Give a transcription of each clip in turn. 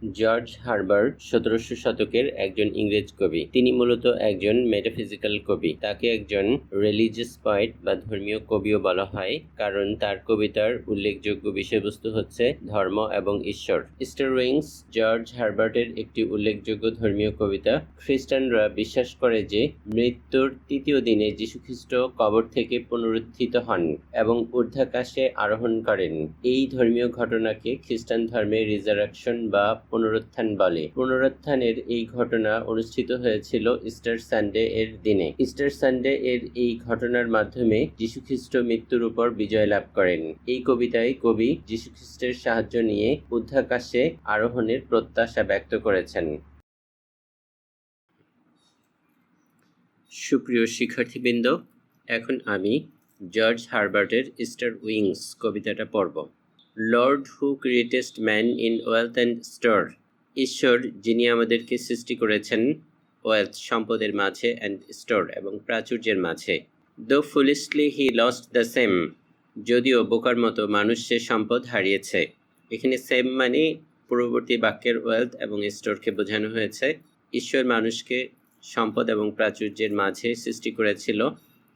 George Herbert 1700 শতকের একজন ইংরেজ কবি। তিনি মূলত একজন মেটাফিজিক্যাল কবি। তাকে একজন রিলিজিয়াস পয়েট বা ধর্মীয় কবিও বলা হয়, কারণ তার কবিতার উল্লেখযোগ্য বিষয়বস্তু হচ্ছে ধর্ম এবং ঈশ্বর। ইস্টার উইংস জর্জ হারবার্টের একটি উল্লেখযোগ্য ধর্মীয় কবিতা। খ্রিস্টানরা বিশ্বাস করে যে মৃত্যুর তৃতীয় দিনে যীশুখ্রিস্ট কবর থেকে পুনরুত্থিত হন এবং ঊর্ধ্বাকাশে আরোহণ করেন। এই ধর্মীয় ঘটনাকে খ্রিস্টান ধর্মে রিজারেকশন বা পুনরুত্থান বলে। পুনরুত্থানের এই ঘটনা অনুষ্ঠিত হয়েছিল ইস্টার সানডে এর দিনে। ইস্টার সানডে এর এই ঘটনার মাধ্যমে যীশুখ্রিস্ট মৃত্যুর উপর বিজয় লাভ করেন। এই কবিতায় কবি যীশুখ্রিস্টের সাহায্য নিয়ে ঊর্ধ্বাকাশে আরোহণের প্রত্যাশা ব্যক্ত করেছেন। সুপ্রিয় শিক্ষার্থীবৃন্দ, এখন আমি জর্জ হারবার্টের ইস্টার উইংস কবিতাটা পড়ব। Lord who createst man in wealth and store, ঈশ্বর যিনি আমাদেরকে সৃষ্টি করেছেন ওয়েলথ সম্পদের মাঝে অ্যান্ড স্টোর এবং প্রাচুর্যের মাঝে। দো ফুলিশলি হি লস্ট দ্য সেম, যদিও বোকার মতো মানুষ সে সম্পদ হারিয়েছে। এখানে সেম মানে পূর্ববর্তী বাক্যের ওয়েলথ এবং স্টোরকে বোঝানো হয়েছে। ঈশ্বর মানুষকে সম্পদ এবং প্রাচুর্যের মাঝে সৃষ্টি করেছিল,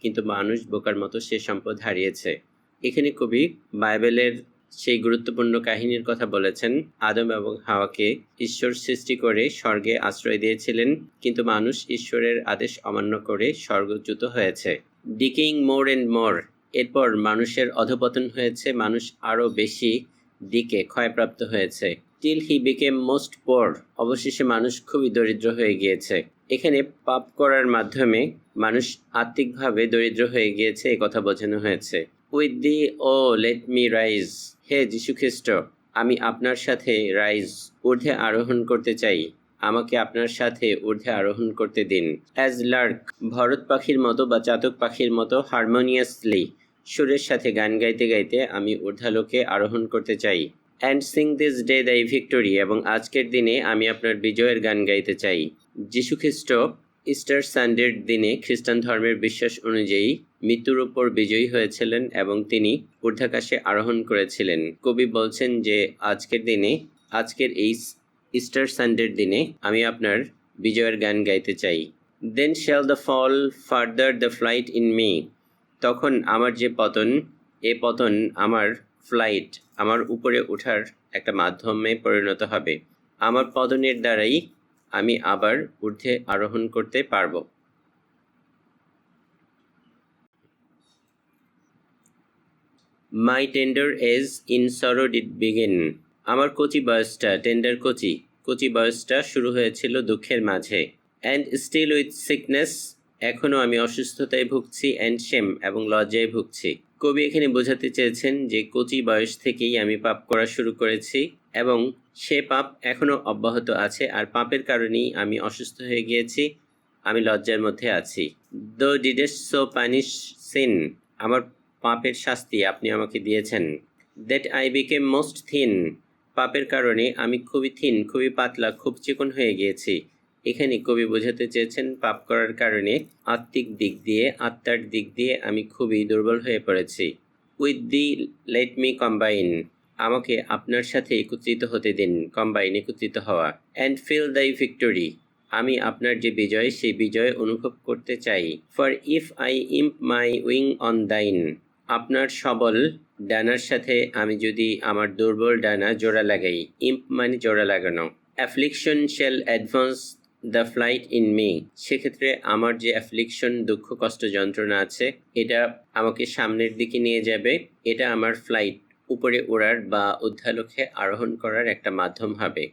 কিন্তু মানুষ বোকার মতো সে সম্পদ হারিয়েছে। এখানে কবি বাইবেলের সেই গুরুত্বপূর্ণ কাহিনীর কথা বলেছেন। আদম এবং হাওয়াকে ঈশ্বর সৃষ্টি করে স্বর্গে আশ্রয় দিয়েছিলেন, কিন্তু মানুষ ঈশ্বরের আদেশ অমান্য করে স্বর্গচ্যুত হয়েছে। ডিকেইং মোর অ্যান্ড মোর, এরপর মানুষের অধপতন হয়েছে, মানুষ আরও বেশি দিকে ক্ষয়প্রাপ্ত হয়েছে। টিল হি বিকেম মোস্ট পোর, অবশেষে মানুষ খুবই দরিদ্র হয়ে গিয়েছে। এখানে পাপ করার মাধ্যমে মানুষ আত্মিকভাবে দরিদ্র হয়ে গিয়েছে, এ কথা বোঝানো হয়েছে। With thee O let me rise, হে যীশুখ্রিস্ট আমি আপনার সাথে রাইজ ঊর্ধ্বে আরোহণ করতে চাই, আমাকে আপনার সাথে ঊর্ধ্বে আরোহণ করতে দিন। অ্যাজ লার্ক, ভরত পাখির মতো বা চাতক পাখির মতো হারমোনিয়াসলি, সুরের সাথে গান গাইতে গাইতে আমি ঊর্ধ্বালোকে আরোহণ করতে চাই। অ্যান্ড সিং দিস ডে দাই ভিক্টোরি, এবং আজকের দিনে আমি আপনার বিজয়ের গান গাইতে চাই। যীশুখ্রিস্ট ইস্টার সানডের দিনে খ্রিস্টান ধর্মের বিশ্বাস অনুযায়ী মৃত্যুর উপর বিজয়ী হয়েছিলেন এবং তিনি ঊর্ধ্বাকাশে আরোহণ করেছিলেন। কবি বলছেন যে আজকের এই ইস্টার সানডের দিনে আমি আপনার বিজয়ের গান গাইতে চাই। Then shall the fall further the flight in me, তখন আমার যে পতন, এ পতন আমার ফ্লাইট, আমার উপরে ওঠার একটা মাধ্যমে পরিণত হবে। আমার পতনের দ্বারাই আমি আবার ঊর্ধ্বে আরোহণ করতে পারব। My tender age in sorrow did begin, আমার কচি বয়সটা, টেন্ডার কচি বয়সটা শুরু হয়েছিল দুঃখের মাঝে। অ্যান্ড স্টিল উইথ সিকনেস, এখনও আমি অসুস্থতায় ভুগছি। অ্যান্ড শেম, এবং লজ্জায় ভুগছি। কবি এখানে বোঝাতে চেয়েছেন যে কচি বয়স থেকেই আমি পাপ করা শুরু করেছি এবং সে পাপ এখনও অব্যাহত আছে, আর পাপের কারণেই আমি অসুস্থ হয়ে গিয়েছি, আমি লজ্জার মধ্যে আছি। দো ডিডেস্ট সো পানিশ সিন, আমার পাপের শাস্তি আপনি আমাকে দিয়েছেন। That I became most thin, পাপের কারণে আমি খুবই পাতলা, খুব চিকন হয়ে গিয়েছি। এখানে কবি বোঝাতে চেয়েছেন পাপ করার কারণে আত্মার দিক দিয়ে আমি খুবই দুর্বল হয়ে পড়েছি। With the let me combine, আমাকে আপনার সাথে একত্রিত হতে দিন, একত্রিত হওয়া। অ্যান্ড ফিল দাই ভিক্টোরি, আমি আপনার যে বিজয়, সেই বিজয় অনুভব করতে চাই। For if I ইম্প my wing on thine, আপনার সবল ডানার সাথে আমি যদি আমার দুর্বল ডানা জোড়া লাগাই। ইম্প মানে জোড়া লাগানো। অ্যাফ্লিকশন shall advance the flight in me, সেক্ষেত্রে আমার যে অ্যাফ্লিকশন, দুঃখ, কষ্ট, যন্ত্রণা আছে, এটা আমাকে সামনের দিকে নিয়ে যাবে। এটা আমার ফ্লাইট, উপরে ওড়ার বা ঊর্ধ্বালোকে আরোহণ করার একটা মাধ্যম হবে।